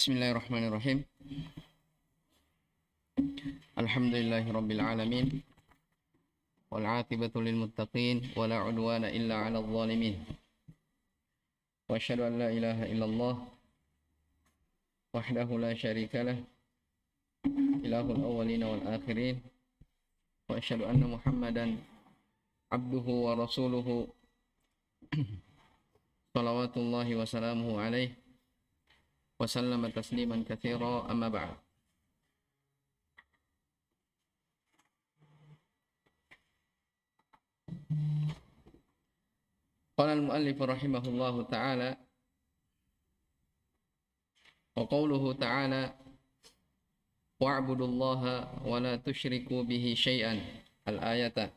Bismillahirrahmanirrahim. Alhamdulillahirabbil alamin. Wal 'aqibatu lil muttaqin wa la 'udwana illa 'alal zalimin. Wa asyhadu an la ilaha illallah wahdahu la syarika lah, ilahul awwalin wal akhirin. Wa asyhadu anna Muhammadan abduhu wa rasuluhu salawatullahi wa salamuhu alaihi wa sallama tasliman katsira, amma ba'd. Qala al-muallif rahimahullahu ta'ala wa qawluhu ta'ala wa'budullaha wa la tusyriku bihi syai'an, al-ayata.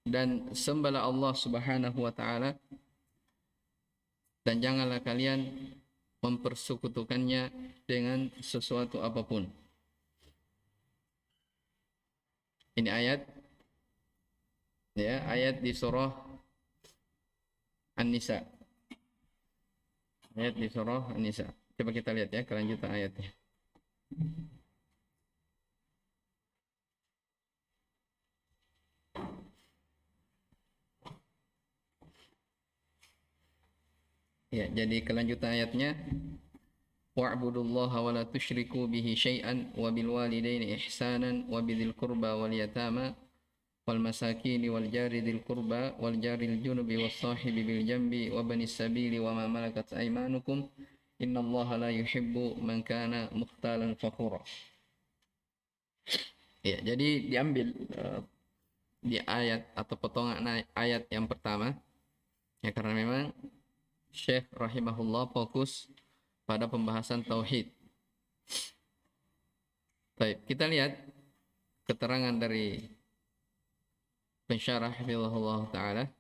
Dan sembahlah Allah Subhanahu wa ta'ala dan janganlah kalian mempersekutukannya dengan sesuatu apapun. Ini ayat, ya, ayat di surah An-Nisa. Ayat di surah An-Nisa. Coba kita lihat ya kelanjutan ayatnya. Ya, jadi kelanjutan ayatnya wa'budullaha wa la tusyriku bihi syai'an wa bil walidaini ihsanan wa bidzil qurba wal yatama wal masakin wal jari dzil qurba wal jaril junubi was sahibi bil jambi wa banis sabili wa ma malakat aymanukum innallaha la yuhibbu man kana mukhtalan fakhura. Ya, jadi diambil di ayat atau potongan ayat yang pertama ya, karena memang Syekh rahimahullah fokus pada pembahasan tauhid. Baik, kita lihat keterangan dari pensyarah hafizahullah ta'ala.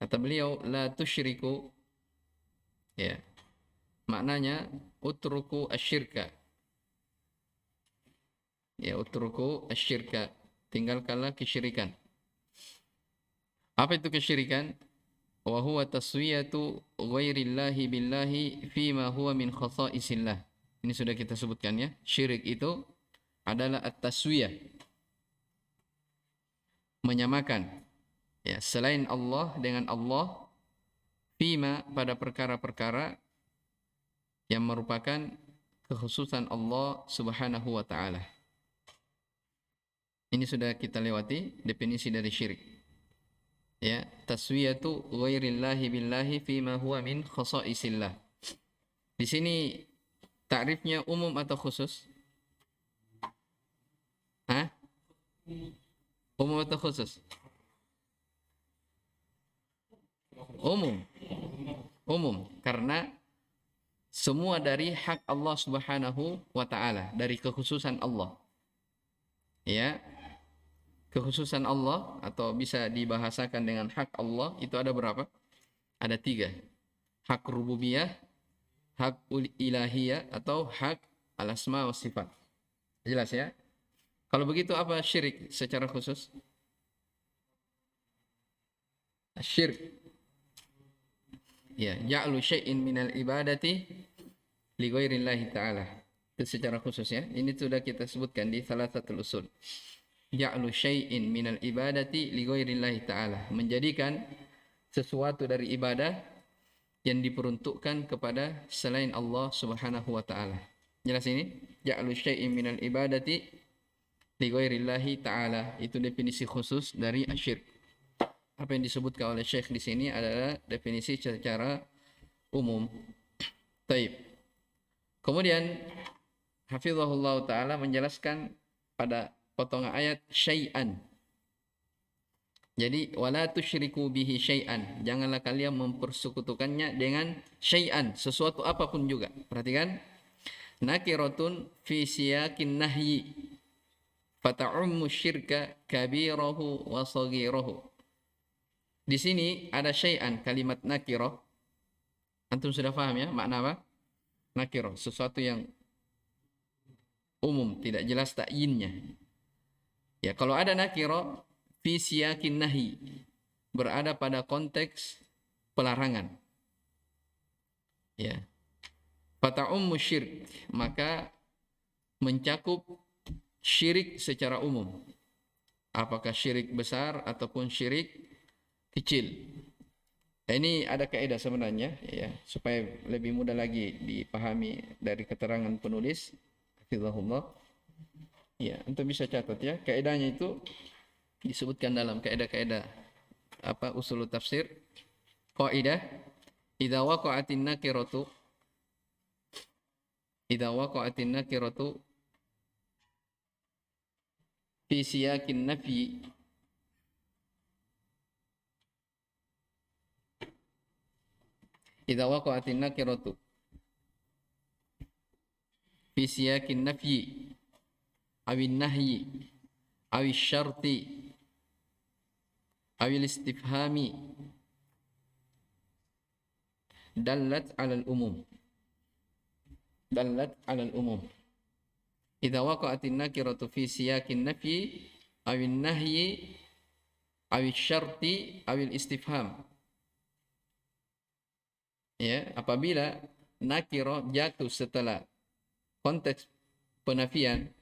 Kata beliau, la tusyriku, ya, maknanya utruku asyirka. Ya, utruku asyirka, tinggalkanlah kesyirikan. Apa itu kesyirikan? Wa huwa taswiyatu ghairillahi billahi fima huwa min khasaisillah. Ini sudah kita sebutkan ya. Syirik itu adalah at-taswiyah, menyamakan ya selain Allah dengan Allah, fima pada perkara-perkara yang merupakan kekhususan Allah Subhanahu wa taala. Ini sudah kita lewati definisi dari syirik. Ya, taswiyatu ghairillahi billahi fima huwa min khasaisillah. Di sini takrifnya umum atau khusus? Hah? Umum atau khusus? Umum. Umum, karena semua dari hak Allah Subhanahu wa taala, dari kekhususan Allah. Ya. Kekhususan Allah atau bisa dibahasakan dengan hak Allah itu ada berapa? Ada 3. Hak rububiyah, hak ilahiyah, atau hak al-asma wa sifat. Jelas ya? Kalau begitu apa syirik secara khusus? Syirik, ya, ja'lu syai'in minal ibadati li ghairillahi ta'ala. Itu secara khusus ya. Ini sudah kita sebutkan di salah satu usul. Ja'lu syai'in minal ibadati li ghairillahi ta'ala, menjadikan sesuatu dari ibadah yang diperuntukkan kepada selain Allah Subhanahu wa taala. Jelas ini? Ja'lu syai'in minal ibadati li ghairillahi ta'ala, itu definisi khusus dari asyirk. Apa yang disebutkan oleh Syekh di sini adalah definisi secara umum. Taib. Kemudian hafizahullah taala menjelaskan pada potongan ayat syai'an. Jadi wala tusyriku bihi syai'an, janganlah kalian mempersekutukannya dengan syai'an, sesuatu apapun juga. Perhatikan, nakiratun fi siyaqin nahyi fata'ummu syirka kabirahu wa saghirahu. Di sini ada syai'an, kalimat nakirah. Antum sudah paham ya makna apa? Nakirah, sesuatu yang umum, tidak jelas takyinnya. Ya, kalau ada nakirah fi siyaqin nahi, berada pada konteks pelarangan. Ya. Fata'ummu syirk, maka mencakup syirik secara umum. Apakah syirik besar ataupun syirik kecil. Ini ada kaidah sebenarnya ya, supaya lebih mudah lagi dipahami dari keterangan penulis hafizahullah. Ya, untuk bisa catat ya, kaidahnya itu disebutkan dalam kaidah-kaidah usul tafsir. Qaidah idza waqa'atin nakiratu fi siyakin nafyi idza waqa'atin nakiratu fi siyakin nafyi awin nahyi awis syarti awil istifhami dallat 'alal umum idza waqa'atin nakiratu fi siyakin nafyi awin nahyi awis syarti awil istifham. Ya, apabila nakirah jatuh setelah konteks penafian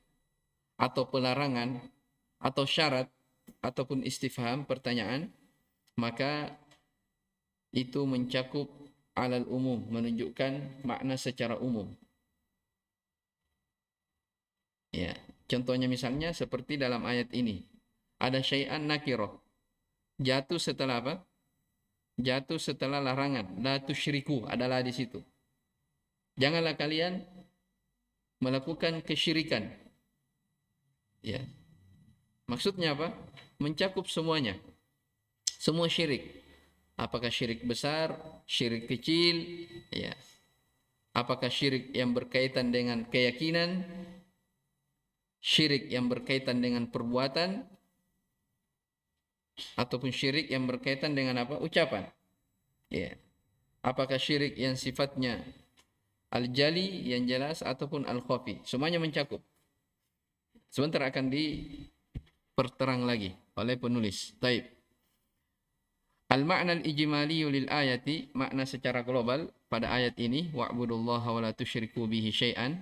atau pelarangan atau syarat ataupun istifham pertanyaan, maka itu mencakup alal umum, menunjukkan makna secara umum. Ya, contohnya misalnya seperti dalam ayat ini. Ada syai'an nakirah. Jatuh setelah apa? Jatuh setelah larangan. La tusyriku adalah di situ. Janganlah kalian melakukan kesyirikan. Ya. Maksudnya apa? Mencakup semuanya. Semua syirik. Apakah syirik besar, syirik kecil, ya. Apakah syirik yang berkaitan dengan keyakinan, syirik yang berkaitan dengan perbuatan, ataupun syirik yang berkaitan dengan apa? Ucapan. Ya. Apakah syirik yang sifatnya al-jali yang jelas ataupun al-khafi? Semuanya mencakup. Sebentar akan diperterang lagi oleh penulis. Taib. Al-ma'na al-ijmali lil ayati, makna secara global pada ayat ini, wa'budullaha wa la tusyriku bihi syai'an.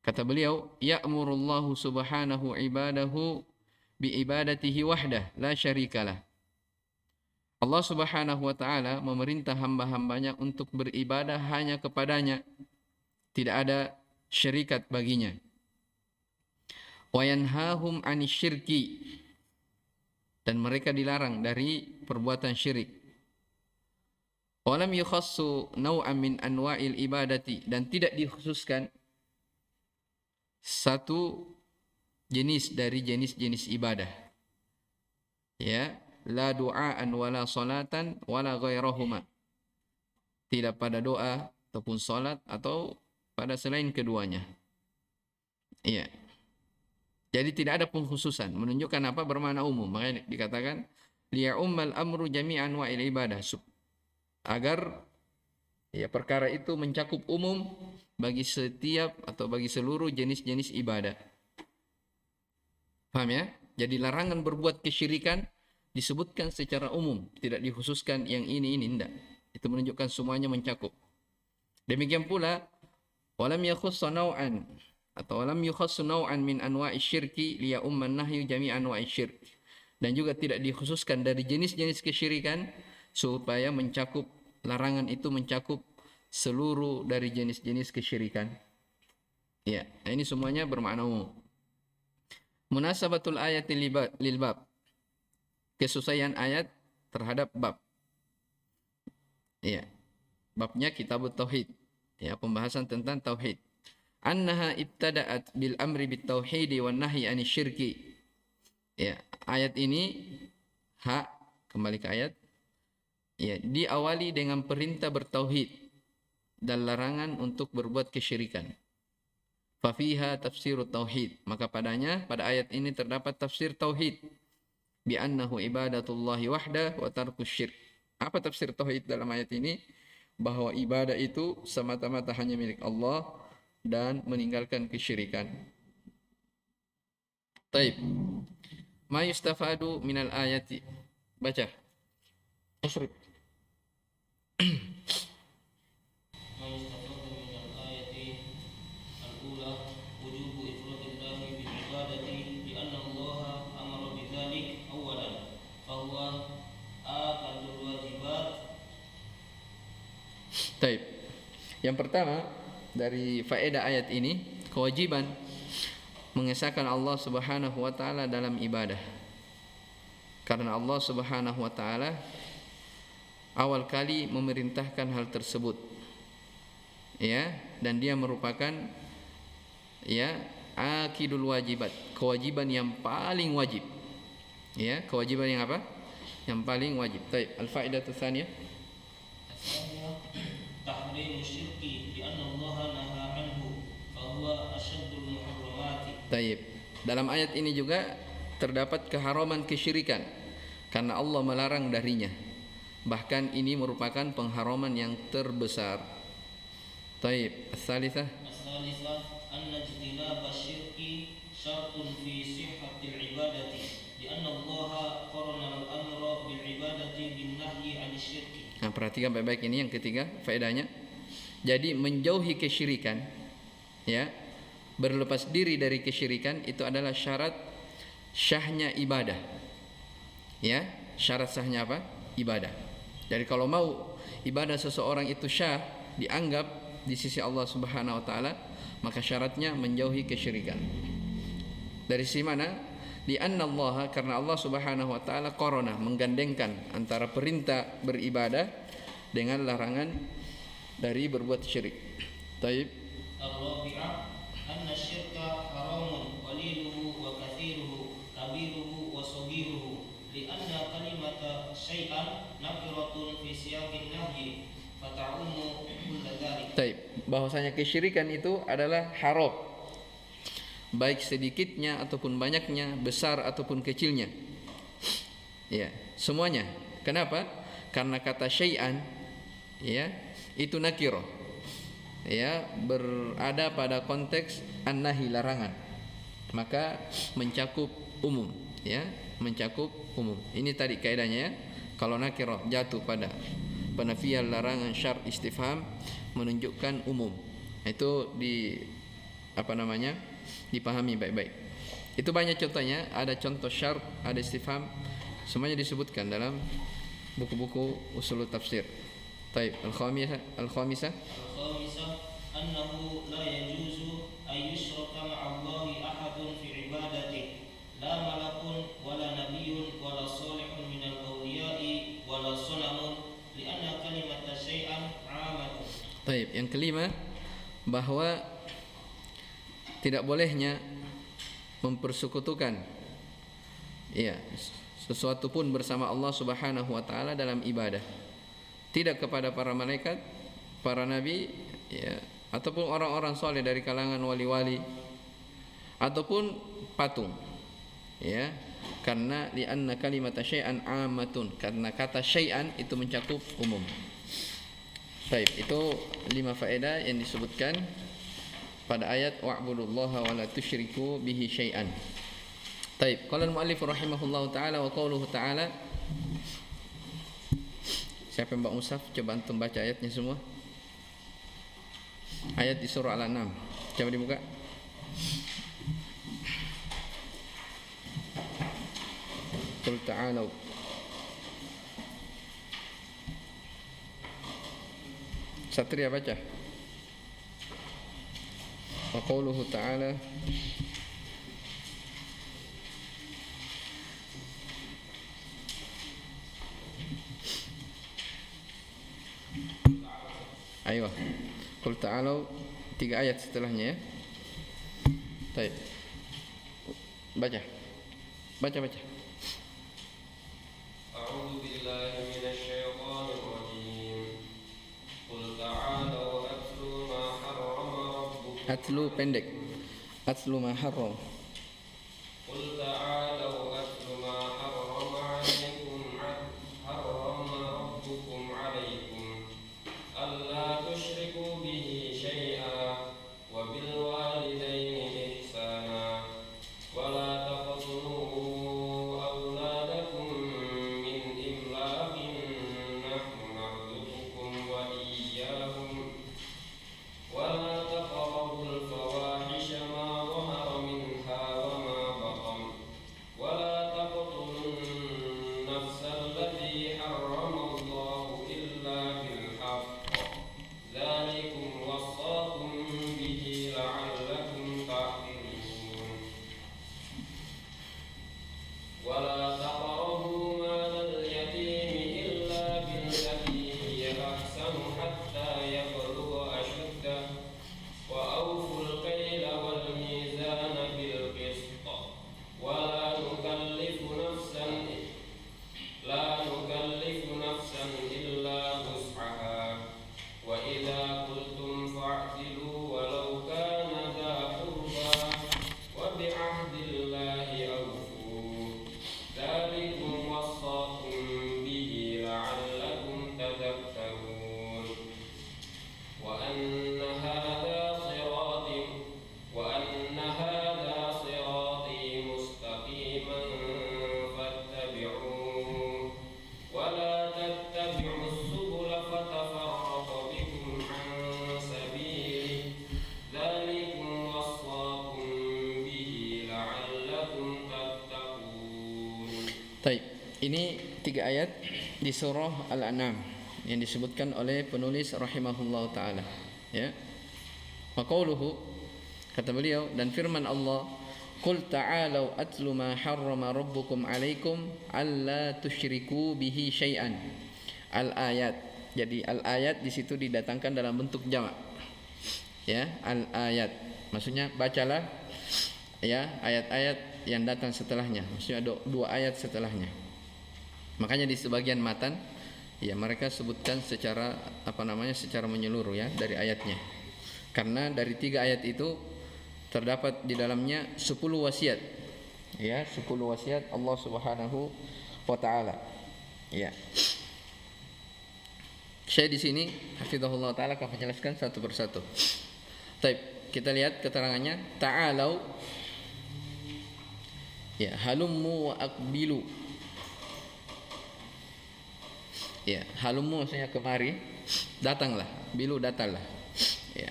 Kata beliau, ya'murullahu subhanahu ibadahu biibadatihi wahdah la syarikalah. Allah Subhanahu wa taala memerintah hamba-hambanya untuk beribadah hanya kepadanya, tidak ada syarikat baginya. Wa yanhahum 'anil syirki, dan mereka dilarang dari perbuatan syirik. Wa lam yukhassu naw'an min anwa'il ibadati, dan tidak dikhususkan satu jenis dari jenis-jenis ibadah. Ya, la du'aan wala salatan wala ghairahuma. Tidak pada doa ataupun salat atau pada selain keduanya. Iya. Jadi tidak ada pengkhususan, menunjukkan apa? Bermakna umum. Makanya dikatakan liya'ummal amru jami'an wa il ibadah, agar ya perkara itu mencakup umum bagi setiap atau bagi seluruh jenis-jenis ibadah. Paham ya? Jadi larangan berbuat kesyirikan disebutkan secara umum, tidak dikhususkan yang ini tidak. Itu menunjukkan semuanya mencakup. Demikian pula walam yakhussu naw'an atau walam yukhassu naw'an min anwa'i syirki liya umman nahyu jami' anwa'i syirk. Dan juga tidak dikhususkan dari jenis-jenis kesyirikan supaya mencakup, larangan itu mencakup seluruh dari jenis-jenis kesyirikan. Ya, ini semuanya bermakna umum. Munasabatul ayati lil bab, kesesuaian ayat terhadap bab. Ya, babnya Kitabut Tauhid. Ya, pembahasan tentang tauhid. Annaha ibtada'at bil amri bit tauhidi wan nahyi anil syirki. Ya, ayat ini kembali ke ayat. Ya, diawali dengan perintah bertauhid dan larangan untuk berbuat kesyirikan. Fafiha tafsirut tauhid, maka pada ayat ini terdapat tafsir tauhid, bi annahu ibadatullahi wahdah wa tarkus syirk. Apa tafsir tauhid dalam ayat ini? Bahwa ibadah itu semata-mata hanya milik Allah dan meninggalkan kesyirikan. Taib. Ma yustafadu minal ayati. Baca. Asrif. Taib. Yang pertama dari faedah ayat ini, kewajiban mengesahkan Allah Subhanahu wa taala dalam ibadah. Karena Allah Subhanahu wa taala awal kali memerintahkan hal tersebut. Ya, dan dia merupakan akidul wajibat, kewajiban yang paling wajib. Ya, kewajiban yang apa? Yang paling wajib. Taib. Al-faedatu tsaniyah. Taib. Dalam ayat ini juga terdapat keharaman kesyirikan karena Allah melarang darinya. Bahkan ini merupakan pengharaman yang terbesar. Taib. As-salisah. Anna ijtinab asy-syirki syartun fi sihhatil ibadati li'anna Allah qarana al-amra bil ibadati bin nahyi 'anasy-syirki. Nah, perhatikan baik-baik ini yang ketiga faedahnya. Jadi menjauhi kesyirikan, ya, berlepas diri dari kesyirikan itu adalah syarat syahnya ibadah. Ya, syarat sahnya apa? Ibadah. Jadi kalau mau ibadah seseorang itu syah, dianggap di sisi Allah Subhanahu wa taala, maka syaratnya menjauhi kesyirikan. Dari sisi mana? Di anna Allah, karena Allah Subhanahu wa taala qarana, menggandengkan antara perintah beribadah dengan larangan dari berbuat syirik. Taib. Ar-rabi'ah anna syirka haramun qaliluhu wa katsiruhu kabiruhu wa saghiruhu li'anna kalimata syai'an nakiratun fi siyaqin nahyi fata'ummu kull dzalik. Taib. Bahwasanya kesyirikan itu adalah haram, baik sedikitnya ataupun banyaknya, besar ataupun kecilnya. Ya, semuanya. Kenapa? Karena kata syai'an, ya, itu nakirah, ya, berada pada konteks an-nahi, larangan, maka mencakup umum, ya, mencakup umum. Ini tadi kaidahnya, ya. Kalau nakirah jatuh pada penafian, larangan, syart, istifham, menunjukkan umum. Itu dipahami baik-baik. Itu banyak contohnya, ada contoh syart, ada istifham, semuanya disebutkan dalam buku-buku usul tafsir. Taib. Al-khamisah annahu la yajuzu ay yushraka ma'allahi ahadun fi ibadatihi la malakun wala nabiyyun wala salihun minal awliya'i wala sunamun li'anna kalimata syai'an 'amatun. Taib. Yang kelima, bahwa tidak bolehnya mempersekutukan, ya, sesuatu pun bersama Allah Subhanahu wa taala dalam ibadah. Tidak kepada para malaikat, para nabi, ya, ataupun orang-orang soleh dari kalangan wali-wali, ataupun patung, ya, karena li'anna kalimata syai'an amatun, karena kata syai'an itu mencakup umum. Baik, itu 5 faedah yang disebutkan pada ayat wa'budullaha wa la tusyriku bihi syai'an. Baik, qala al-muallif rahimahullahu taala wa qauluhu taala. Siapa yang bawa mushaf, coba antum baca ayatnya semua. Ayat di surah Al-An'am. Coba dibuka. Qul ta'alu. Satria baca. Wa qauluhu ta'ala. Ayo, qul ta'alu, 3 ayat setelahnya, ya. Baik. Baca. A'udzu billahi minasy syaithanir rajim. Qul ta'alu atlu ma harrama rabbukum. Atlu pendek. Atlu ma harram. Qul ta'alu atlu ma harrama 'alaikum harrama rabbukum 'alaikum alla tusyriku bihi syai'a wa bil walidaini ihsana wa la taqtulu awladakum min imlaqin nahnu narzuqukum Ini 3 ayat di surah Al-An'am yang disebutkan oleh penulis rahimahullah taala, ya. Wa qauluhu, kata beliau, dan firman Allah, qul ta'alu atlu ma harrama rabbukum 'alaikum alla tusyriku bihi syai'an. Al-ayat. Jadi al-ayat di situ didatangkan dalam bentuk jamak. Ya, al-ayat. Maksudnya bacalah ya ayat-ayat yang datang setelahnya. Maksudnya ada 2 ayat setelahnya. Makanya di sebagian matan ya mereka sebutkan secara secara menyeluruh ya dari ayatnya. Karena dari 3 ayat itu terdapat di dalamnya 10 wasiat. Ya, 10 wasiat Allah Subhanahu wa taala. Ya. Saya di sini hafizahullah taala akan menjelaskan satu persatu. Baik, kita lihat keterangannya. Ta'alau, ya, halummu wa aqbilu. Ya, halummu maksudnya kemari, datanglah, bilu datanglah. Ya.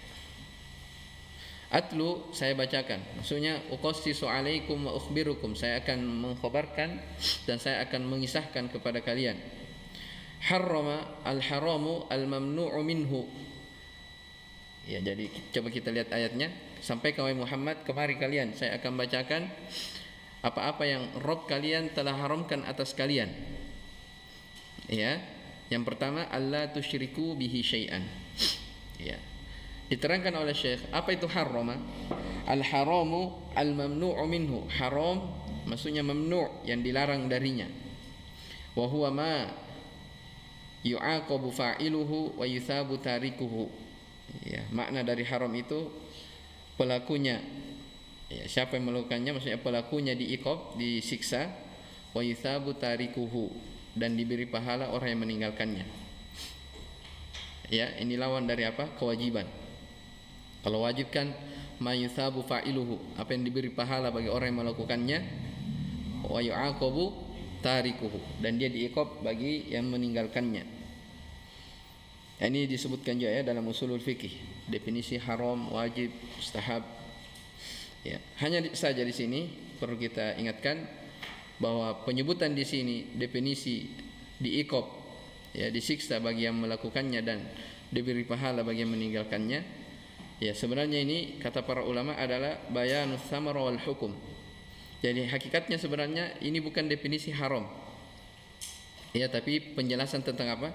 Atlu, saya bacakan. Maksudnya uqassisu alaikum wa ukhbirukum, saya akan mengkhabarkan dan saya akan mengisahkan kepada kalian. Harrama al-haramu al-mamnu'u minhu. Ya, jadi coba kita lihat ayatnya. Sampai kawai Muhammad, kemari kalian, saya akan bacakan apa-apa yang Rabb kalian telah haramkan atas kalian. Ya. Yang pertama, alla tusyriku bihi syai'an. Ya. Diterangkan oleh Syekh, apa itu harrama? Al-haramu al-mamnu'u minhu. Haram maksudnya mamnu', yang dilarang darinya. Wa huwa ma yu'aqabu fa'iluhu wa yuthabu tarikuhu. Ya, makna dari haram itu pelakunya, ya, siapa yang melakukannya, maksudnya pelakunya diiqab, disiksa, wa yuthabu tarikuhu, dan diberi pahala orang yang meninggalkannya. Ya, ini lawan dari apa? Kewajiban. Kalau wajib kan ma yuthabu fa'iluhu, apa yang diberi pahala bagi orang yang melakukannya, wa yu'aqabu tarikuhu, dan dia diiqab bagi yang meninggalkannya. Ini disebutkan juga ya dalam usulul fikih, definisi haram, wajib, mustahab. Ya, hanya saja di sini perlu kita ingatkan bahwa penyebutan di sini definisi diiqab, ya, disiksa bagi yang melakukannya dan diberi pahala bagi yang meninggalkannya. Ya, sebenarnya ini kata para ulama adalah bayanus thamara wal hukum. Jadi hakikatnya sebenarnya ini bukan definisi haram, ya, tapi penjelasan tentang apa?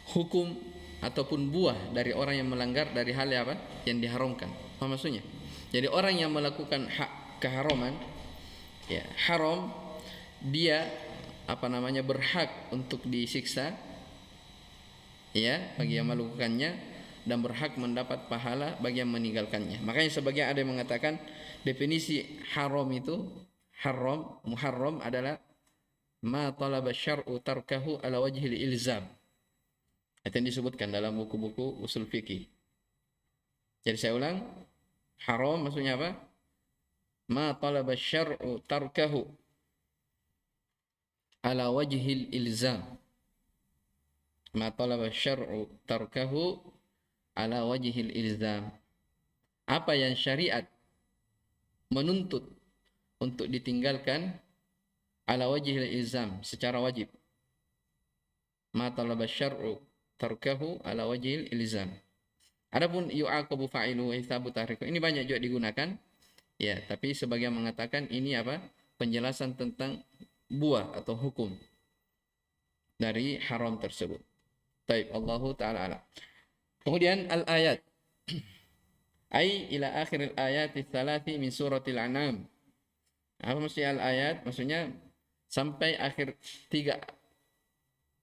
Hukum ataupun buah dari orang yang melanggar dari hal apa? Yang diharamkan. Apa maksudnya? Jadi orang yang melakukan hak keharaman, ya, haram, dia berhak untuk disiksa, ya, bagi yang melakukannya, dan berhak mendapat pahala bagi yang meninggalkannya. Makanya sebagian ada yang mengatakan definisi haram itu, muharram adalah ma talaba syar'u tarkahu ala wajhil ilzam. Itu yang disebutkan dalam buku-buku usul fikih. Jadi saya ulang, haram maksudnya apa? Ma talaba syar'u tarkahu ala wajhil ilzam. Ma talaba syar'u tarkahu ala wajhil ilzam. Apa yang syariat menuntut untuk ditinggalkan ala wajhil ilzam, secara wajib. Ma talaba syar'u tarkahu ala wajhil ilzam. Adapun yu'aqabu fa'ilu wa hisabu tahriku, ini banyak juga digunakan, ya, tapi sebagian mengatakan ini apa? Penjelasan tentang buah atau hukum dari haram tersebut. Taib, Allahu ta'ala ala. Kemudian al-ayat. Ai ila akhiril ayati tsalathi min suratil An'am. Apa maksudnya al-ayat? Maksudnya sampai akhir 3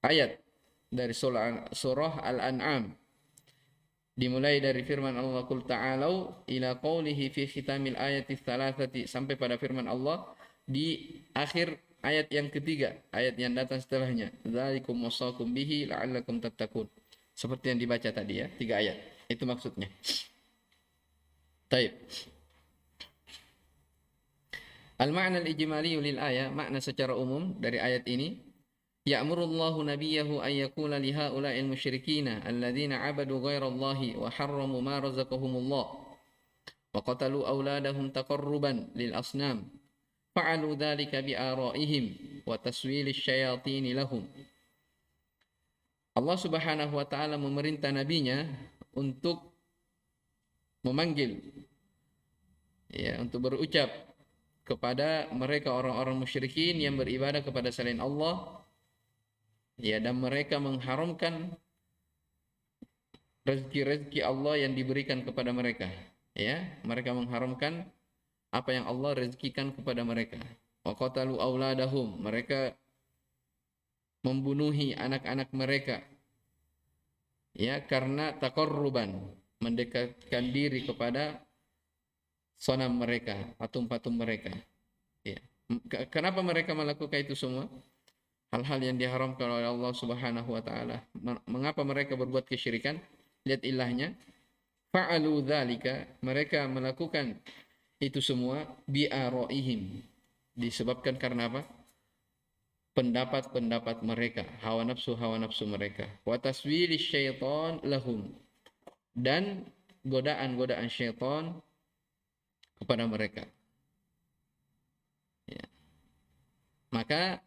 ayat dari surah Al-An'am. Dimulai dari firman Allah, qul ta'alau ila qawlihi fi khitamil ayati tsalatsati, sampai pada firman Allah di akhir ayat yang ketiga, ayat yang datang setelahnya. Dzalikum wasaqum bihi la'allakum tattaqun. Seperti yang dibaca tadi ya, 3 ayat. Itu maksudnya. Taib. Al-ma'na al-ijmali lil ayat, makna secara umum dari ayat ini, ya'murullahu nabiyahu an yaqula li haula'il musyrikina alladhina 'abadu ghairallahi wa harramu ma razaqahumullah wa qatalu auladahum taqarruban lil asnam fa'alu dzalika bi ara'ihim wa taswil asyayatin lahum. Allah Subhanahu wa taala memerintah nabinya untuk memanggil, ya, untuk berucap kepada mereka orang-orang musyrikin yang beribadah kepada selain Allah, ya, dan mereka mengharamkan rezeki-rezeki Allah yang diberikan kepada mereka, ya, mereka mengharamkan apa yang Allah rezekikan kepada mereka. Wa qatalu auladahum, mereka membunuhi anak-anak mereka, ya, karena taqarruban, mendekatkan diri kepada sonam mereka, patung-patung mereka, ya. Kenapa mereka melakukan itu semua? Hal-hal yang diharamkan oleh Allah Subhanahu wa taala. Mengapa mereka berbuat kesyirikan? Lihat ilahnya. Fa'alu dzalika, mereka melakukan itu semua bi araihim, disebabkan karena apa? Pendapat-pendapat mereka, hawa nafsu mereka. Wa taswili syaitan lahum, dan godaan-godaan syaitan kepada mereka, ya. Maka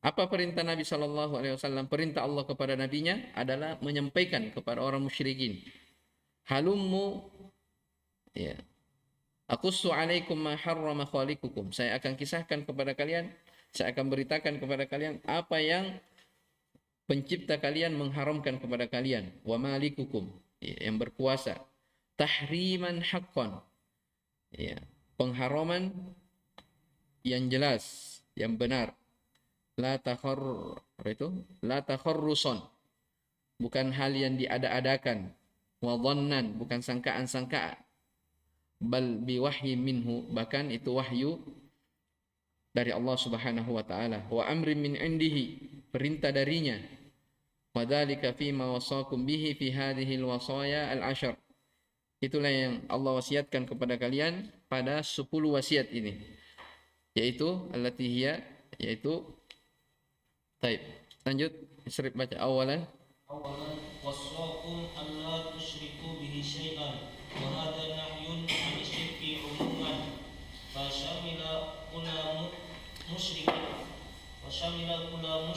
apa perintah Nabi Shallallahu Alaihi Wasallam? Perintah Allah kepada nabinya adalah menyampaikan kepada orang musyrikin, halummu, ya, aqussu alaikum ma harrama khaliqukum, saya akan kisahkan kepada kalian, saya akan beritakan kepada kalian apa yang pencipta kalian mengharamkan kepada kalian, wa malikukum, ya, yang berkuasa, tahriman haqqan, ya, pengharaman yang jelas, yang benar. La takharruson, bukan hal yang diada-adakan, wa dhannan, bukan sangkaan-sangkaan, bal biwahyi minhu, bahkan itu wahyu dari Allah Subhanahu wa taala, wa amrin min indihi, perintah darinya, wa dzalika fi ma wasakum bihi fi hadhihi alwasaya al-'ashr, itulah yang Allah wasiatkan kepada kalian pada 10 wasiat ini, yaitu allati hiya, yaitu. Baik, lanjut. Sering baca awalan. Wassakum alla tusyriku bihi syai'an wa hadha nahyun 'an syirki 'umuman fa syamila kula musyrikin wa syamila kula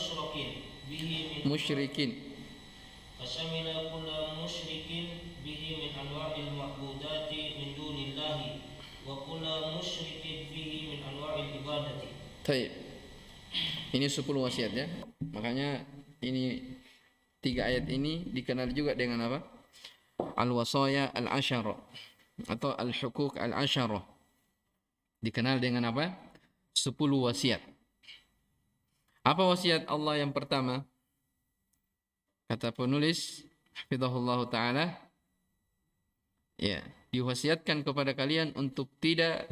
musyrikin bihi min anwa'il ma'budati min dunillahi wa kula musyrikin bihi min anwa'il ibadati. Baik. Ini 10 wasiat, ya. Makanya ini 3 ayat ini dikenal juga dengan apa? Al-wasaya al-'asyara atau al-hukuk al-'asyara. Dikenal dengan apa? 10 wasiat. Apa wasiat Allah yang pertama? Kata penulis hafizahullah taala, ya, diwasiatkan kepada kalian untuk tidak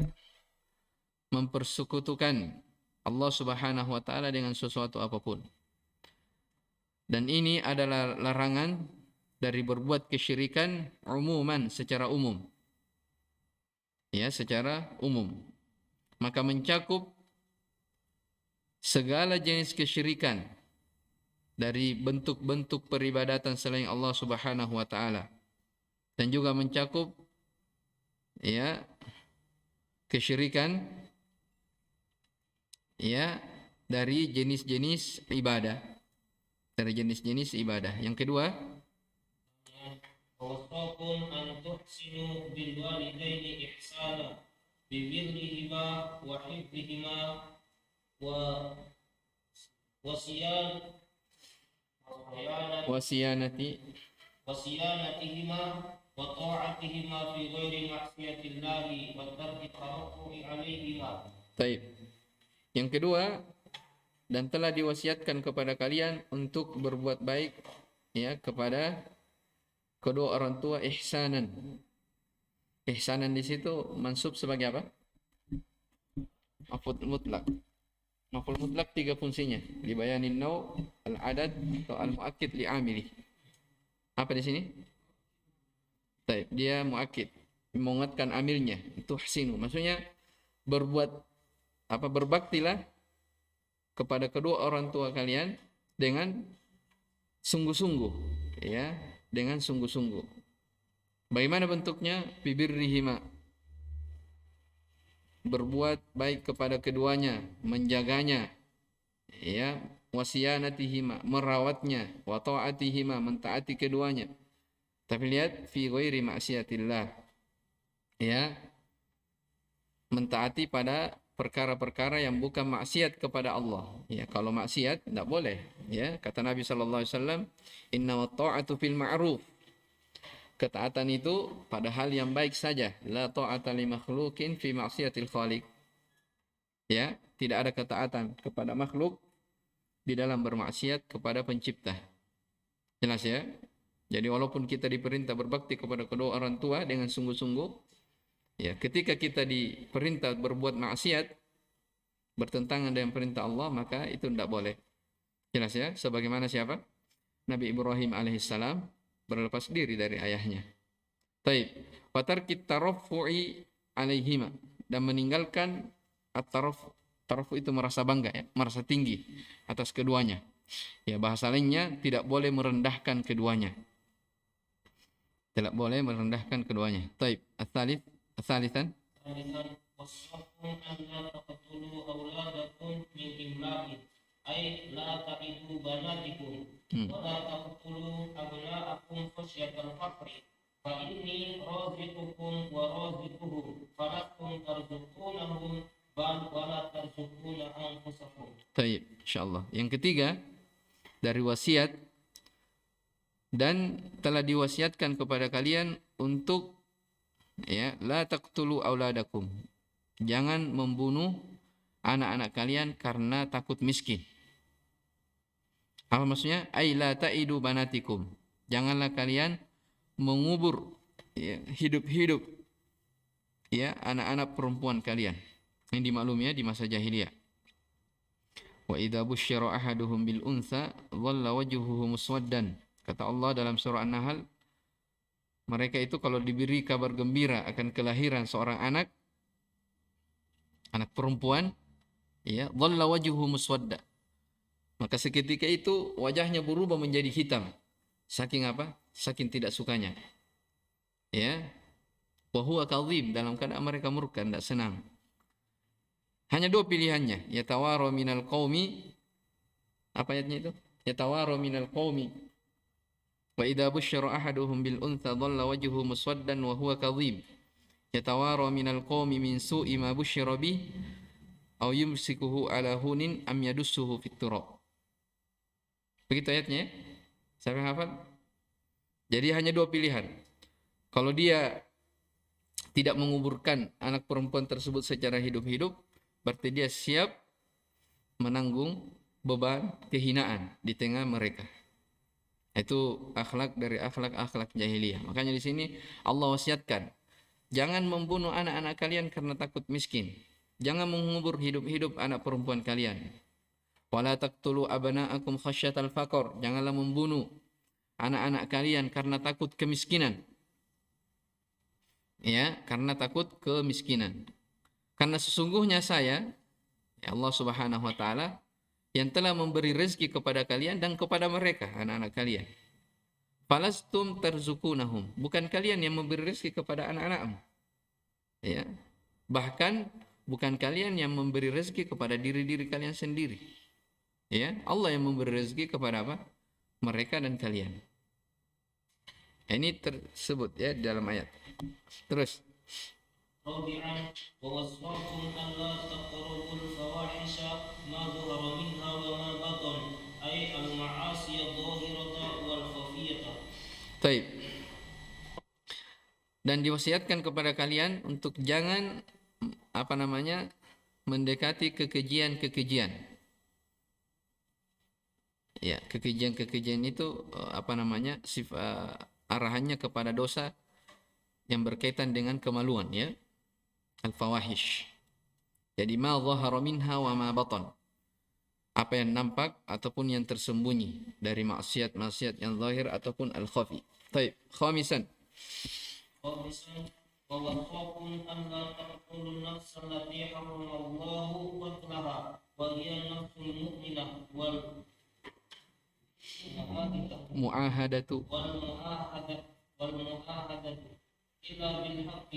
mempersekutukan Allah Subhanahu wa taala dengan sesuatu apapun. Dan ini adalah larangan dari berbuat kesyirikan umuman, secara umum. Ya, secara umum. Maka mencakup segala jenis kesyirikan dari bentuk-bentuk peribadatan selain Allah Subhanahu wa taala. Dan juga mencakup, ya, kesyirikan, ya, dari jenis-jenis ibadah, Yang kedua, wasakum an tuhsinu bil walidaini ihsana bi birrihima wa hifdhihima wa wasiyanatihima wa ta'atihima fi ghairi ma'siyatillahi wa tarki tawakkuli alaihima. Baik. Yang kedua, dan telah diwasiatkan kepada kalian untuk berbuat baik, ya, kepada kedua orang tua ihsanan. Ihsanan di situ mansub sebagai apa? Maf'ul mutlak. Maf'ul mutlak 3 fungsinya. Libayanin naw, al-adad, atau al-muakkid li'amili. Apa di sini? Baik, dia muakkid, menguatkan amilnya. Itu ihsinu. Maksudnya berbaktilah kepada kedua orang tua kalian dengan sungguh-sungguh, ya, dengan sungguh-sungguh. Bagaimana bentuknya? Bibirrihima, berbuat baik kepada keduanya, menjaganya, ya, wasiyanatihima, merawatnya, wa ta'atihima, mentaati keduanya. Tapi lihat fi ghairi maksiatillah, ya, mentaati pada perkara-perkara yang bukan maksiat kepada Allah. Ya, kalau maksiat tidak boleh. Ya, kata Nabi sallallahu alaihi wasallam, "Innamat ta'atu fil ma'ruf." Ketaatan itu pada hal yang baik saja. La ta'ata li makhluqin fi maksiatil khaliq. Ya, tidak ada ketaatan kepada makhluk di dalam bermaksiat kepada pencipta. Jelas ya? Jadi walaupun kita diperintah berbakti kepada kedua orang tua dengan sungguh-sungguh, ya, ketika kita diperintah berbuat maksiat bertentangan dengan perintah Allah, maka itu tidak boleh. Jelas ya? Sebagaimana siapa? Nabi Ibrahim alaihissalam berlepas diri dari ayahnya. Taib. Wa tarkit taraffu'i alaihima, dan meninggalkan at-taraf. Taraf itu merasa bangga, ya, merasa tinggi atas keduanya. Ya, bahasa lainnya tidak boleh merendahkan keduanya. Tidak boleh merendahkan keduanya. Taib. Ats-tsalisan. وصفكم أن لا تقتلوا أولادكم من إملاق أي لا تعدوا بناتكم ولا تقتلوا أبناءكم خشية الفقر فإني رازقكم ورازقهم فلستم ترزقونهم بل ولا ترزقون أنفسكم. Taib, insyaallah. Yang ketiga dari wasiat, dan telah diwasiatkan kepada kalian untuk, ya, la taqtulu auladakum, jangan membunuh anak-anak kalian karena takut miskin. Apa maksudnya? Ai la ta'idu banatikum, janganlah kalian mengubur, ya, hidup-hidup, ya, anak-anak perempuan kalian. Yang dimaklumi, ya, di masa jahiliyah. Wa idza busyira ahaduhum bil untha dhalla wajhuhu muswaddan. Kata Allah dalam surah An-Nahl, mereka itu kalau diberi kabar gembira akan kelahiran seorang anak perempuan, ya, dhalla wajhuhu muswadda, maka seketika itu wajahnya berubah menjadi hitam. Saking apa? Saking tidak sukanya. Ya. Wa huwa kadhib, dalam keadaan mereka murka, tidak senang. Hanya dua pilihannya, yatawara minal qaumi, apa ayatnya itu? Yatawara minal qaumi wa idza busyira ahaduhum bil untha dhalla wajhuhu muswaddan wa huwa kadhib yatawara minal qaumi min su'i ma busyira bih aw yumsikuhu ala hunin am yadussuhu fit turab. Begitu ayatnya, ya? Sampai hafal? Jadi hanya dua pilihan. Kalau dia tidak menguburkan anak perempuan tersebut secara hidup-hidup, berarti dia siap menanggung beban kehinaan di tengah mereka. Itu akhlak dari akhlak jahiliyah. Makanya di sini Allah wasiatkan, jangan membunuh anak-anak kalian karena takut miskin. Jangan mengubur hidup-hidup anak perempuan kalian. Wala taqtulu abna'akum khasyatal faqr. Janganlah membunuh anak-anak kalian karena takut kemiskinan. Ya, karena takut kemiskinan. Karena sesungguhnya saya, ya, Allah Subhanahu wa taala, yang telah memberi rezeki kepada kalian dan kepada mereka, anak-anak kalian. Falastum tarzukunahum, bukan kalian yang memberi rezeki kepada anak-anakmu. Ya. Bahkan bukan kalian yang memberi rezeki kepada diri-diri kalian sendiri. Ya, Allah yang memberi rezeki kepada apa? Mereka dan kalian. Ini tersebut, ya, dalam ayat. Terus رابعا ووصاكم ألا تقربوا الفواحش ما ظهر منها وما بطن أي المعاصي الظاهرة والخفية. Taib. Dan diwasiatkan kepada kalian untuk jangan mendekati kekejian-kekejian. Ya, kekejian-kekejian itu arahannya kepada dosa yang berkaitan dengan kemaluan, ya. Al-fawahish. Jadi ma dhahara minha wa ma batan. Apa yang nampak ataupun yang tersembunyi dari maksiat-maksiat yang zahir ataupun al-khafi. Baik, khamisan. ووصاكم ألا تقتلوا النفس التي حرم الله قتلها وهي النفس المؤمنة والمعاهدة إلا بالحق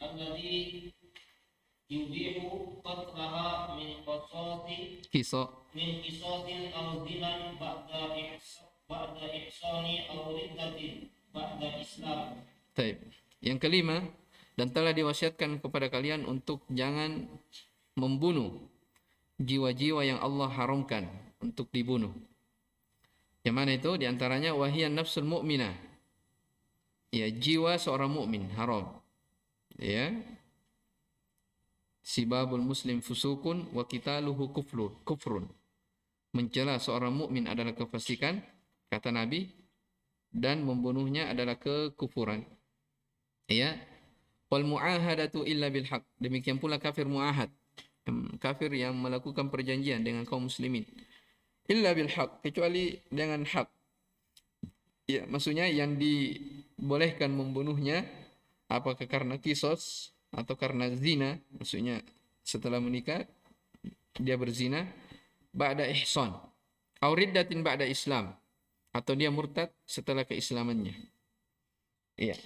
الذي yubihu qatlaha min qasasi Kisah. min qisasin aw zinan ba'da ihsani aw riddatin ba'da Islam. Taib. Yang kelima, dan telah diwasiatkan kepada kalian untuk jangan membunuh jiwa-jiwa yang Allah haramkan untuk dibunuh. Yang mana itu? Di antaranya wahiyan nafsul mu'minah. Ya, jiwa seorang mukmin haram. Ya. Sibabul muslim fusukun wa qitaluhu kufrun. Mencela seorang mukmin adalah kefasikan, kata Nabi, dan membunuhnya adalah kekufuran. Ya. Wal mu'ahadatu illa bil haq. Demikian pula kafir mu'ahad. Kafir yang melakukan perjanjian dengan kaum muslimin. Illa bil haq, kecuali dengan hak. Ya, maksudnya yang dibolehkan membunuhnya apakah karena kisos atau karena zina, maksudnya setelah menikah dia berzina, ba'da ihsan, au riddatin ba'da Islam, atau dia murtad setelah keislamannya. Iya.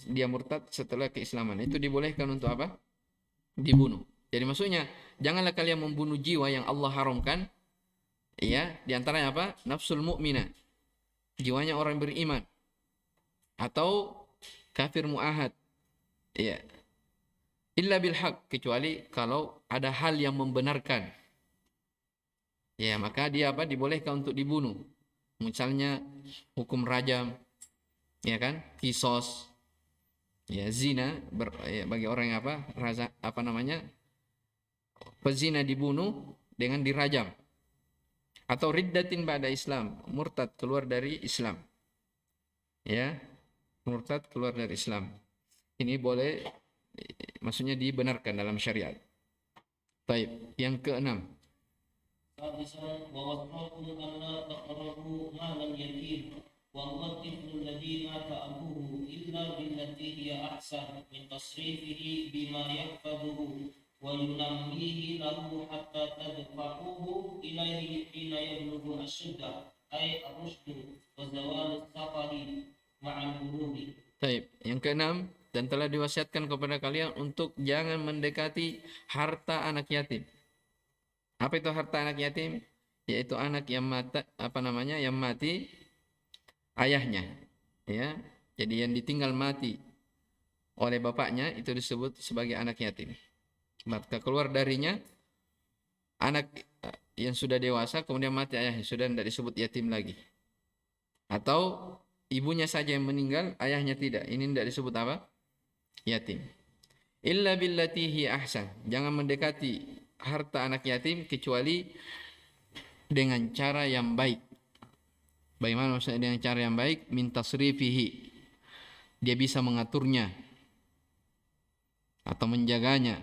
Dia murtad setelah keislaman. Itu dibolehkan untuk apa? Dibunuh. Jadi maksudnya janganlah kalian membunuh jiwa yang Allah haramkan. Iya, di antaranya apa? Nafsul mu'minah. Jiwanya orang beriman. Atau kafir mu'ahad. Iya. Illa bil haq, kecuali kalau ada hal yang membenarkan. Ya, maka dia apa? Dibolehkan untuk dibunuh. Misalnya hukum rajam, ya kan? Kisos. Ya, zina ya, bagi orang yang pezina dibunuh dengan dirajam. Atau riddatin ba'da Islam, murtad keluar dari Islam. Ya, murtad keluar dari Islam. Ini boleh, maksudnya dibenarkan dalam syariat. Baik, yang keenam. Sadisan wa wasrakum an la taqrabu malal yatim wa huwa tiflu alladhi mata abuhu illa billati hiya ahsan min tasrifihi bima yahfaduhu wa yunammihi lahu hatta tadfa'uhu ilayhi hina yablughu asyuddah ay ar-rushdu wa zawal as-safari ma'al bulughi. Baik, yang keenam, dan telah diwasiatkan kepada kalian untuk jangan mendekati harta anak yatim. Apa itu harta anak yatim? Yaitu anak yang mati ayahnya, ya. Jadi yang ditinggal mati oleh bapaknya itu disebut sebagai anak yatim. Maka keluar darinya anak yang sudah dewasa kemudian mati ayahnya, sudah tidak disebut yatim lagi. Atau ibunya saja yang meninggal, ayahnya tidak. Ini tidak disebut apa? Yatim. Illa billati hi ahsan. Jangan mendekati harta anak yatim kecuali dengan cara yang baik. Bagaimana maksudnya dengan cara yang baik? Min tasrifihi. Dia bisa mengaturnya atau menjaganya.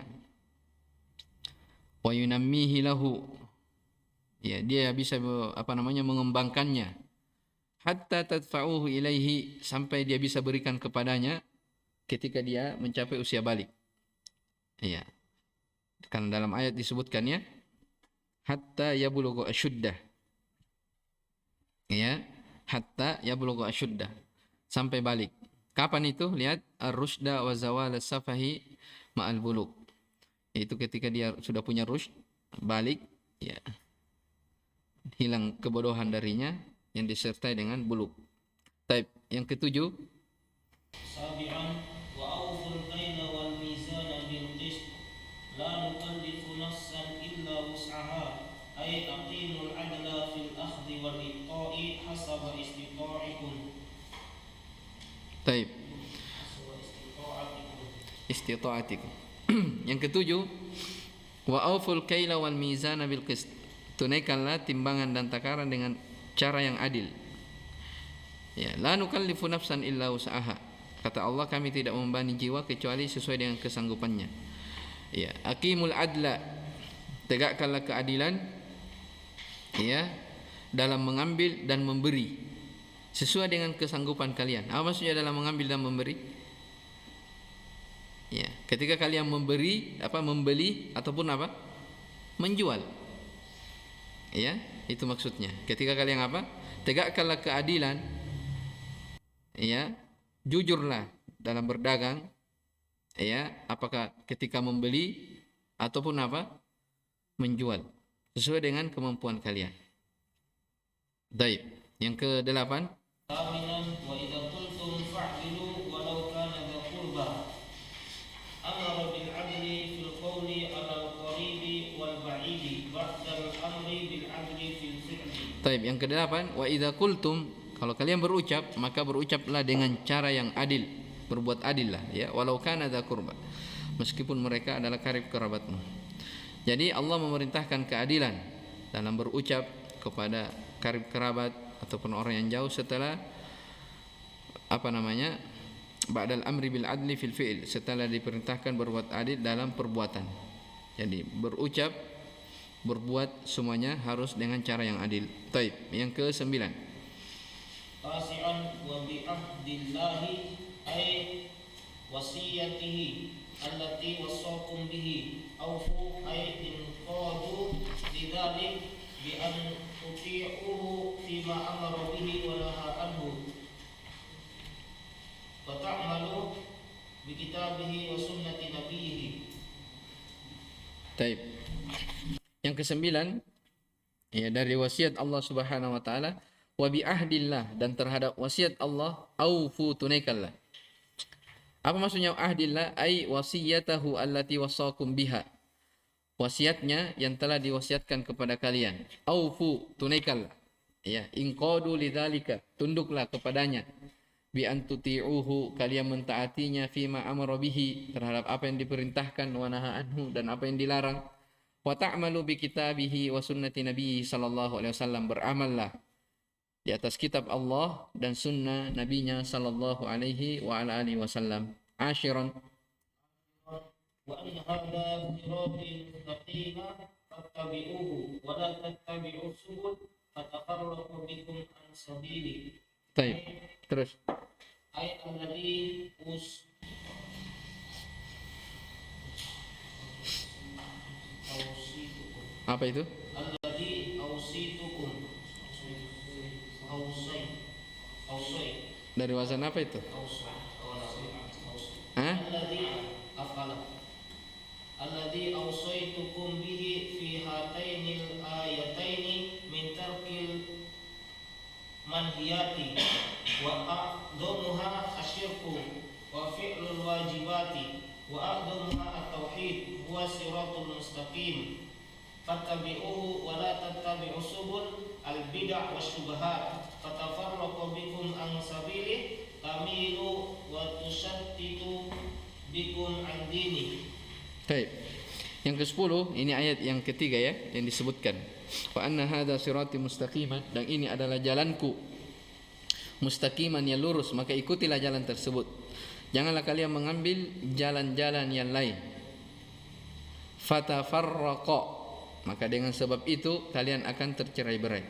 Wa yunammihi lahu. Ya, dia bisa mengembangkannya. Hatta tadfa'uhu ilaihi, sampai dia bisa berikan kepadanya ketika dia mencapai usia balik. Iya. Karena dalam ayat disebutkan ya, hatta yablughu asyuddah. Ya, hatta yablughu asyuddah, sampai balik. Kapan itu? Lihat ar-rusyda wa zawal as-safahi ma'al bulugh. Itu ketika dia sudah punya rusyd, balik, ya. Hilang kebodohan darinya yang disertai dengan bulugh. Baik, yang ketujuh. Sabi'an wa awful kaila wal mizana bil qist la nukallifu nafsan illa wus'aha ay aqimul adla fil akhdhi wal iqta'i hasaba istita'ikum. Baik. Istita'atikum. Yang ketujuh, wa awful kaila wal mizana bil qist. Tunaikanlah timbangan dan takaran dengan cara yang adil. Ya, la nukallifu nafsan illa wus'aha. Kata Allah, kami tidak membebani jiwa kecuali sesuai dengan kesanggupannya. Ya, aqimul adla. Tegakkanlah keadilan, ya, dalam mengambil dan memberi sesuai dengan kesanggupan kalian. Apa maksudnya dalam mengambil dan memberi? Ya, ketika kalian memberi, membeli ataupun menjual. Ya, itu maksudnya. Ketika kalian tegakkanlah keadilan. Ya, jujurlah dalam berdagang. Ya, apakah ketika membeli ataupun apa? Menjual sesuai dengan kemampuan kalian. Baik. Yang ke-8, ثامنا وإذا قلتم فاعدلوا ولو كان ذا قربى أمر بالعدل في القول على القريب والبعيد بعد الأمر بالعدل في الفعل. Baik, yang ke-8, wa idza qultum, kalau kalian berucap, maka berucaplah dengan cara yang adil, berbuat adil lah ya, walau kana dza qurba, meskipun mereka adalah karib kerabatmu. Jadi Allah memerintahkan keadilan dalam berucap kepada karib kerabat ataupun orang yang jauh setelah ba'dal amri bil adli fil fi'il, setelah diperintahkan berbuat adil dalam perbuatan. Jadi berucap, berbuat semuanya harus dengan cara yang adil. Taib. Yang ke-9, تاسعا وبعهد الله أي وصيته التي وصاكم به أوفوا أي انقادوا لذلك بأن تطيعوه فيما أمر به ونهى عنه وتعملوا بكتابه وسنة نبيه. Taib. Yang ke-9, ya, dari wasiat Allah Subhanahu wa taala, wa bi ahdillah, dan terhadap wasiat Allah, aufu, tunaikanlah. Apa maksudnya ahdillah? Ai wasiyatahu allati wasakum biha. Wasiatnya yang telah diwasiatkan kepada kalian. Aufu, tunaikanlah. Ya, inqadu lidzalika, tunduklah kepadanya. Bi an tuti'uhu, kalian mentaatinya, fima amara bihi, terhadap apa yang diperintahkan, wa naha anhu, dan apa yang dilarang. Wa ta'malu bi kitabihi wa sunnati nabiyyi sallallahu alaihi wasallam, beramallah di atas kitab Allah dan sunnah nabinya sallallahu alaihi wa ala alihi wasallam. Ashiran, وأن هذا صراطي مستقيما فاتبعوه ولا تتبعوا السبل فتفرق بكم عن سبيله. Taib. Terus. أي الذي أوصيتكم Apa itu? الذي أوصيتكم أوصي Dari wazan apa itu? أوصي Hah? الذي أفعل الذي أوصيتكم به في هاتين الآيتين من ترك المنهيات وأعظمها الشرك وفعل الواجبات وأعظمها التوحيد هو الصراط المستقيم فاتبعوه ولا تتبعوا السبل البدع والشبهات فتفرق بكم عن سبيله تميلوا وتشتتوا بكم عن دينه. Baik. Yang ke-10, ini ayat yang ketiga ya, yang disebutkan. Wa anna hadza sirati mustaqiman, dan ini adalah jalanku. Mustaqiman, yang lurus, maka ikutilah jalan tersebut. Janganlah kalian mengambil jalan-jalan yang lain. Fatafarraqa, maka dengan sebab itu kalian akan tercerai-berai.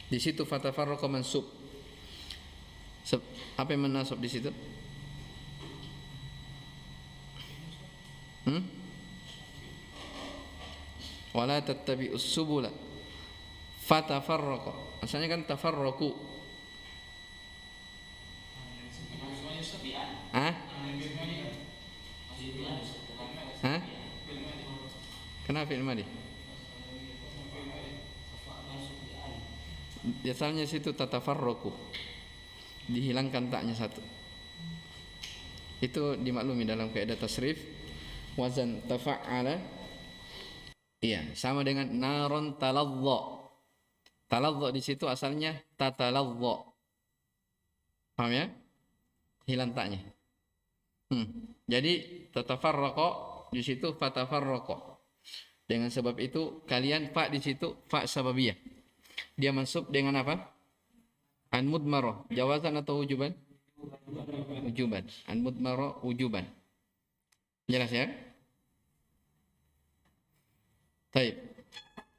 Di situ fatafarraqa mansub. Apa yang menasab di situ? Wala tattabi'us subula fatafarraqa, asalnya kan tafarraqu. Hah? Hah? Kenapa fi'il madhi? Asalnya situ tatafarraqu, dihilangkan taknya satu. Itu dimaklumi dalam kaidah tasrif. Wazan tafa'ala, iya, sama dengan naron taladha. Taladha di situ asalnya tataladha. Paham ya? Hilang taknya. Jadi tatafarraqa di situ fatafarraqa. Dengan sebab itu kalian fa di situ fa sababiyah. Dia mansub dengan apa? An mudmarah, jawazan atau wujuban? Wujuban. An mudmarah wujuban. Jelas ya? Baik.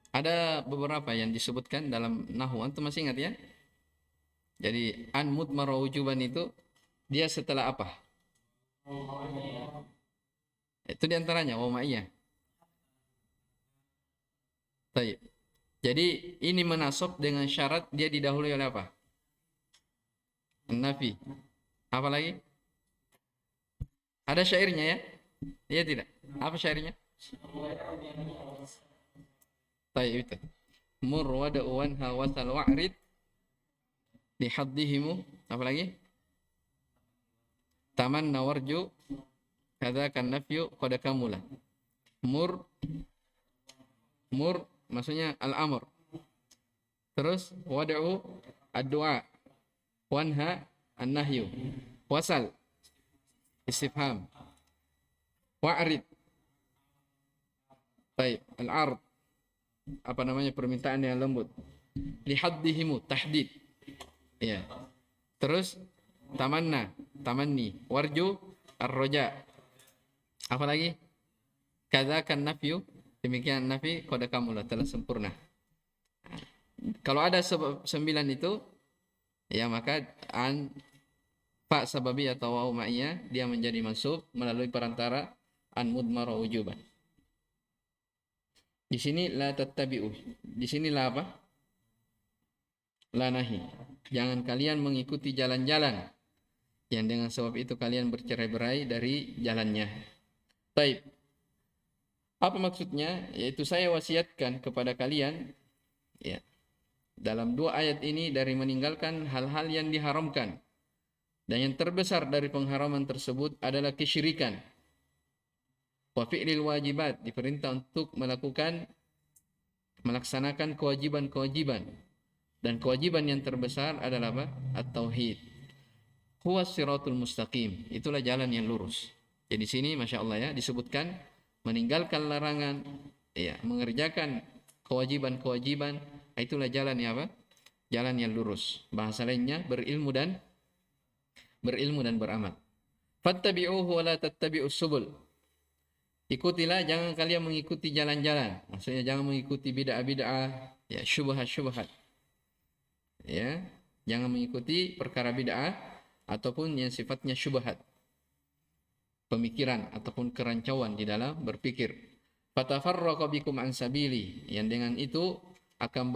Ada beberapa yang disebutkan dalam nahwu, antum masih ingat ya? Jadi an mudmarah wujuban itu dia setelah apa? Itu diantaranya wa ma'iyah. Baik. Jadi ini menasab dengan syarat dia didahului oleh apa? Nafi. Apa lagi? Ada syairnya ya? Iya tidak? Apa syairnya? Taib itu. Mur wada'u wanha wasal wa'rid lihaddihimu. Apa lagi? Tamanna warju kadzakan nafyu qad kamula. Mur maksudnya al-amr. Terus wada'u ad-du'a. Wanha an-nahyu. Wasal istifham. Wa'rid. Baik, al-ard. Apa namanya, permintaan yang lembut. Lihaddihimu, tahdid. Ya. Terus tamanni, warju, ar-roja. Apa lagi? Kadzakan nafyu, demikian nafi qad kamula, telah sempurna. Kalau ada 9 itu, ya maka fa sababi atau waw ma'iyah dia menjadi mansub melalui perantara an mudmar wujuban. Di sini la tattabi'u. Di sini la apa? La nahi. Jangan kalian mengikuti jalan-jalan yang dengan sebab itu kalian bercerai-berai dari jalannya. Baik. Apa maksudnya? Yaitu saya wasiatkan kepada kalian, ya, dalam 2 ayat ini dari meninggalkan hal-hal yang diharamkan. Dan yang terbesar dari pengharaman tersebut adalah kesyirikan. Wa fi'lil wajibat, diperintah untuk melaksanakan kewajiban-kewajiban. Dan kewajiban yang terbesar adalah apa? At-tauhid. Huwas siratul mustaqim, itulah jalan yang lurus. Jadi di sini Masya Allah ya, disebutkan meninggalkan larangan, ya, mengerjakan kewajiban-kewajiban, itulah jalan yang apa? Jalan yang lurus. Bahasa lainnya berilmu dan beramal. Fattabi'uhu wa la tattabi'us subul. Ikutilah, jangan kalian mengikuti jalan-jalan. Maksudnya jangan mengikuti bid'ah-bid'ah, ya, syubhat-syubhat. Ya, jangan mengikuti perkara bid'ah ataupun yang sifatnya syubhat. Pemikiran ataupun kerancauan di dalam berpikir. Fatafarraqa bikum an sabili, yang dengan itu akan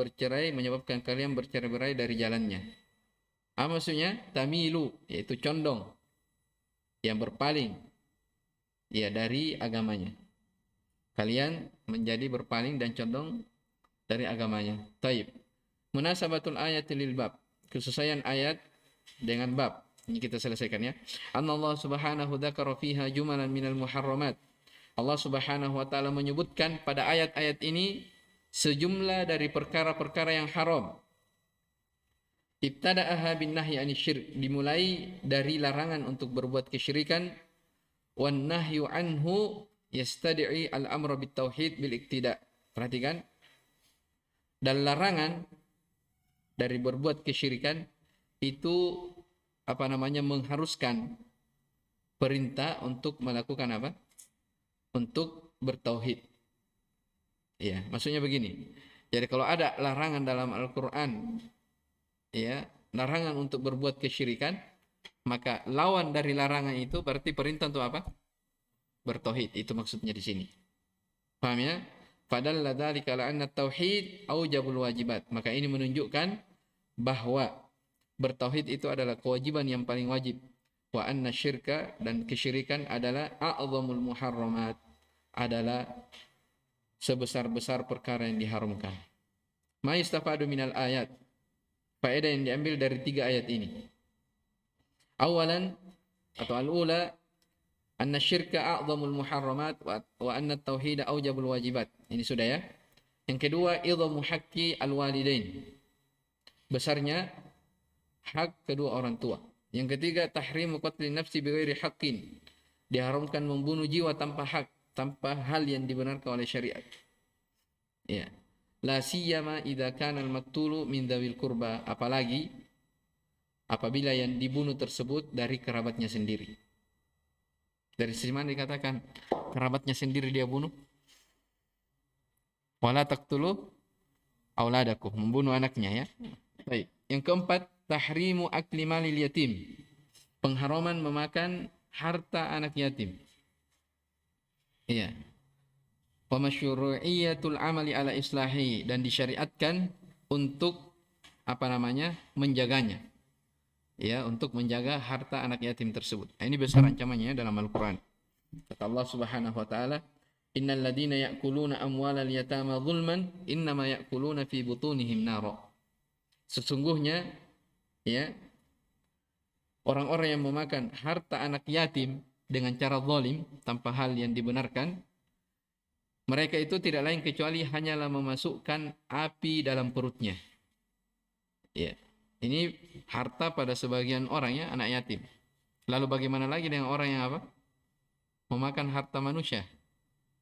menyebabkan kalian bercerai-berai dari jalannya. Apa maksudnya? Tamilu, yaitu condong, yang berpaling, ya, dari agamanya. Kalian menjadi berpaling dan condong dari agamanya. Taib. Munasabatul ayat lil bab. Kesesuaian ayat dengan bab. Ini kita selesaikan ya. Allah subhanahu dzakara fiha jumalan minal muharramat. Allah subhanahu wa ta'ala menyebutkan pada ayat-ayat ini sejumlah dari perkara-perkara yang haram. Ibtada'aha bin nahyi anisyirk, dimulai dari larangan untuk berbuat kesyirikan. Wan nahyu anhu yastadi'i al-amra bit tauhid bil iktida. Perhatikan. Dan larangan dari berbuat kesyirikan itu mengharuskan perintah untuk melakukan apa? Untuk bertauhid. Ya, maksudnya begini. Jadi kalau ada larangan dalam Al-Qur'an, ya, larangan untuk berbuat kesyirikan, maka lawan dari larangan itu berarti perintah untuk apa? Bertauhid. Itu maksudnya di sini. Paham ya? Fadalla dzalika ala anna tauhid aujabul wajibat. Maka ini menunjukkan bahwa bertauhid itu adalah kewajiban yang paling wajib. Wa anna syirka, dan kesyirikan adalah a'zamul muharramat, adalah sebesar-besar perkara yang diharamkan. Ma yustafadu minal ayat. Faedah yang diambil dari 3 ayat ini. Awalan atau al-ula, anna syirka a'zamul muharramat wa anna tauhid aujabul wajibat. Ini sudah ya. Yang kedua, idhamu haqqi al-walidain. Besarnya hak kedua orang tua. Yang ketiga, tahrimu qatli nafsi bighairi haqqin. Diharamkan membunuh jiwa tanpa hak, tanpa hal yang dibenarkan oleh syariat. Ya. La siyama idza kana al-maqtulu min dzawil qurba, apalagi apabila yang dibunuh tersebut dari kerabatnya sendiri. Dari sisi mana dikatakan kerabatnya sendiri dia bunuh? Wala taqtulu auladakum, membunuh anaknya ya. Baik. Yang keempat, tahrimu akli malil yatim. Pengharaman memakan harta anak yatim. Iya. Wa masyru'iyatul amali ala islahi, dan disyariatkan untuk menjaganya. Ya, untuk menjaga harta anak yatim tersebut. Nah, ini besar ancamannya dalam Al-Qur'an. Kata Allah Subhanahu wa taala, Innal ladzina ya'kuluna amwalal yatama zulman innama ya'kuluna fi butunihim nara. Sesungguhnya ya, orang-orang yang memakan harta anak yatim dengan cara zalim tanpa hal yang dibenarkan, mereka itu tidak lain kecuali hanyalah memasukkan api dalam perutnya. Ya. Ini harta pada sebagian orang ya, anak yatim. Lalu bagaimana lagi dengan orang yang apa? Memakan harta manusia.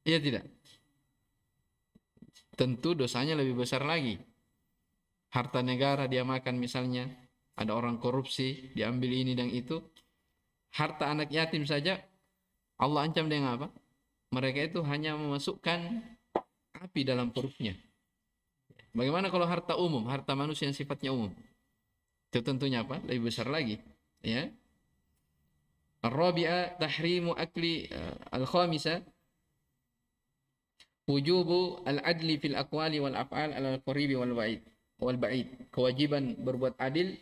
Iya tidak? Tentu dosanya lebih besar lagi. Harta negara dia makan misalnya, ada orang korupsi, diambil ini dan itu. Harta anak yatim saja Allah ancam dengan apa? Mereka itu hanya memasukkan api dalam perutnya. Bagaimana kalau harta umum, harta manusia yang sifatnya umum? Itu tentunya apa? Lebih besar lagi. Ya. Ar-rabi'a tahrimu akli al-khamisah wujubu al-adli fil aqwali wal af'al al-qaribi wal ba'id. Kewajiban berbuat adil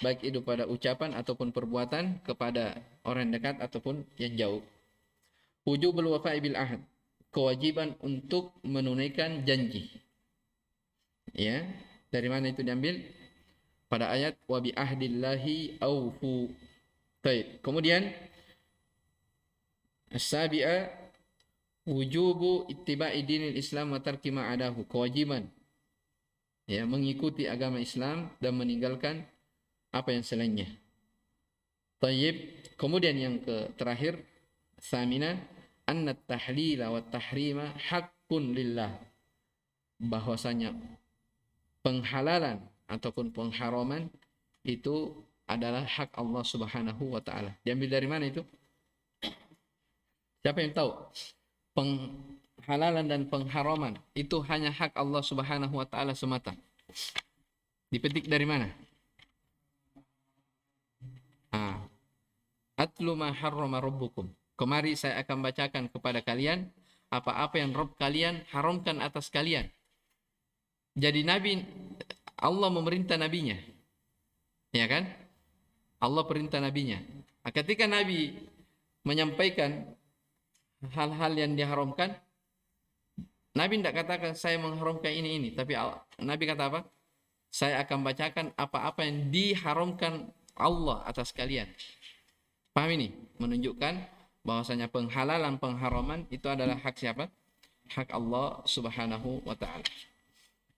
baik itu pada ucapan ataupun perbuatan kepada orang dekat ataupun yang jauh. Wujubul wafa'i bil ahad. Kewajiban untuk menunaikan janji. Ya, dari mana itu diambil? Pada ayat wa bi ahdillahi aufu. Baik. Kemudian as-sabi'a wujubu ittiba'i dinil Islam wa tarki ma adahu. Kewajiban ya mengikuti agama Islam dan meninggalkan apa yang selainnya. Tayyib. Kemudian yang terakhir samina anna tahlila wa tahrima haqqun lillah. Bahwasanya penghalalan ataupun pengharaman itu adalah hak Allah Subhanahu wa taala. Diambil dari mana itu? Siapa yang tahu? Penghalalan dan pengharaman itu hanya hak Allah Subhanahu wa taala semata. Dipetik dari mana? Atlu ma harrama rabbukum. Kemari saya akan bacakan kepada kalian apa-apa yang Rabb kalian haramkan atas kalian. Jadi Nabi, Allah memerintah nabinya. Ya kan? Allah perintah nabinya. Ketika Nabi menyampaikan hal-hal yang diharamkan, Nabi tidak katakan saya mengharamkan ini, tapi Nabi kata apa? Saya akan bacakan apa-apa yang diharamkan Allah atas kalian. Paham ini? Menunjukkan bahwasanya penghalalan pengharaman itu adalah hak siapa? Hak Allah Subhanahu wa taala.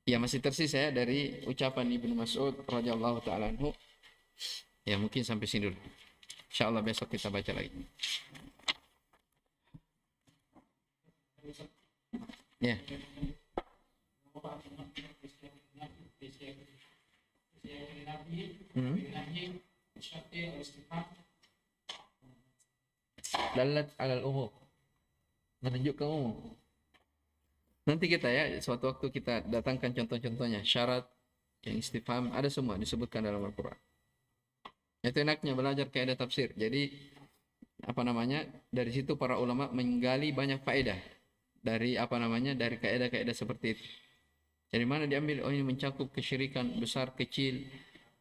Ya, masih tersisa ya dari ucapan Ibnu Mas'ud radhiyallahu taala anhu. Ya, mungkin sampai sini dulu. Insyaallah besok kita baca lagi. Ya. Dalat alal umum. Menunjukkan umum. Nanti kita ya, suatu waktu kita datangkan contoh-contohnya. Syarat yang istifham ada semua disebutkan dalam Al-Quran. Itu enaknya belajar kaidah tafsir. Jadi apa namanya? Dari situ para ulama menggali banyak faedah dari apa namanya? Dari kaidah-kaidah seperti itu. Dari mana diambil? Oh, ini mencakup kesyirikan besar kecil,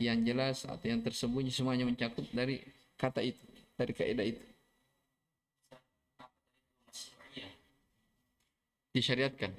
yang jelas atau yang tersembunyi, semuanya mencakup dari kata itu, dari kaidah itu. Disyariatkan.